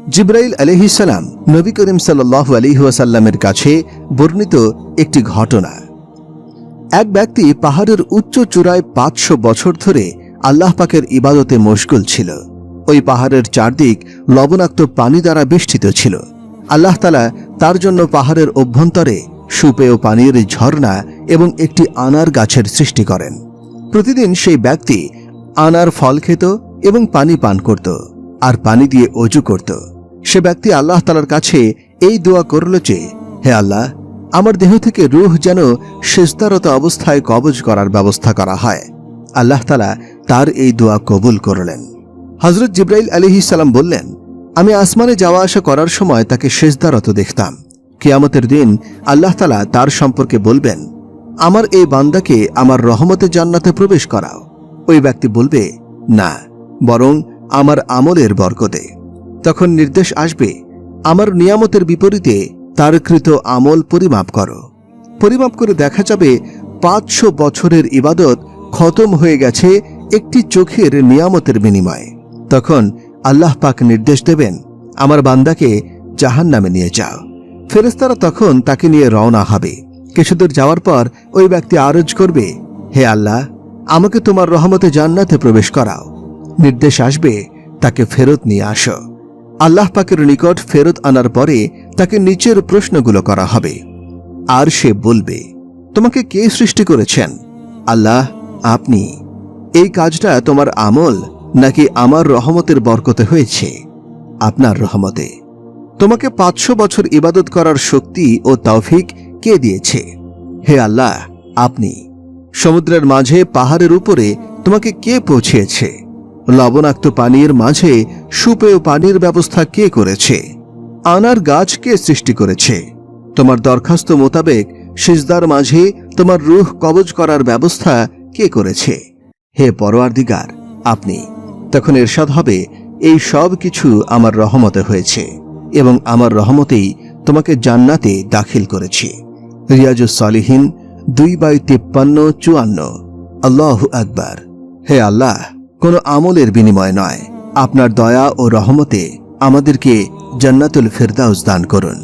জিবরাইল আলাইহিস সালাম নবী করিম সাল্লাল্লাহু আলাইহি ওয়াসাল্লামের কাছে বর্ণিত একটি ঘটনা। এক ব্যক্তি পাহাড়ের উচ্চ চূড়ায় 500 বছর ধরে আল্লাহ পাকের ইবাদতে মশগুল ছিল। ওই পাহাড়ের চারদিক লবণাক্ত পানি দ্বারা বেষ্টিত ছিল। আল্লাহ তাআলা তার জন্য পাহাড়ের অভ্যন্তরে সুপেয় পানির ঝর্ণা এবং একটি আনার গাছের সৃষ্টি করেন। প্রতিদিন সেই ব্যক্তি আনার ফল খেত এবং পানি পান করত আর পানি দিয়ে ওযু করত। সে ব্যক্তি আল্লাহ তাআলার কাছে এই দোয়া করল যে, হে আল্লাহ, আমার দেহ থেকে রূহ যেন সিজদারত অবস্থায় কবজ করার ব্যবস্থা করা হয়। আল্লাহ তাআলা তার এই দোয়া কবুল করলেন। হযরত জিবরাইল আলাইহিস সালাম বললেন, আমি আসমানে যাওয়া আসা করার সময় তাকে সিজদারত দেখতাম। কিয়ামতের দিন আল্লাহ তাআলা তার সম্পর্কে বলবেন, আমার এই বান্দাকে আমার রহমতের জান্নাতে প্রবেশ করাও। ওই ব্যক্তি বলবে, না, বরং আমার আমলের বরকতে। তখন নির্দেশ আসবে, আমার নিয়ামতের বিপরীতে তার কৃত আমল পরিমাপ করো। পরিমাপ করে দেখা যাবে 500 বছরের ইবাদত খতম হয়ে গেছে একটি চোখের নিয়ামতের বিনিময়ে। তখন আল্লাহ পাক নির্দেশ দেবেন, আমার বান্দাকে জাহান্নামে নিয়ে যাও। ফেরেশতারা তখন তাকে নিয়ে রওনা হবে। কিছুদূর যাওয়ার পর ওই ব্যক্তি আরজ করবে, হে আল্লাহ, আমাকে তোমার রহমতে জান্নাতে প্রবেশ করাও। নির্দেশ আসবে, তাকে ফেরত নিয়ে আসো। আল্লাহ পাকের নিকট ফেরত আনার পরে তাকে নিচের প্রশ্নগুলো করা হবে। আর সে বলবে, তোমাকে কে সৃষ্টি করেছেন? আল্লাহ, আপনি। এই কাজটা তোমার আমল নাকি আমার রহমতের বরকতে হয়েছে? আপনার রহমতে। তোমাকে 500 বছর ইবাদত করার শক্তি ও তৌফিক কে দিয়েছে? হে আল্লাহ, আপনি। সমুদ্রের মাঝে পাহাড়ের উপরে তোমাকে কে পৌঁছেছে? লবণাক্ত পানির মাঝে সুপেয় পানির ব্যবস্থা কে করেছে? আনার গাছ কে সৃষ্টি করেছে? তোমার দরখাস্ত মোতাবেক সিজদার মাঝে তোমার রূহ কবজ করার ব্যবস্থা কে করেছে? হে পরওয়ারদিগার, আপনি। তখন ইরশাদ হবে, এই সব কিছু আমার রহমতে হয়েছে এবং আমার রহমতেই তোমাকে জান্নাতে দাখিল করেছি। রিয়াজুস সালিহিন 2/53-54। আল্লাহু আকবার। হে আল্লাহ, কোনো আমলের বিনিময় নয়, আপনার দয়া ও রহমতে আমাদেরকে জান্নাতুল ফিরদাউস দান করুন।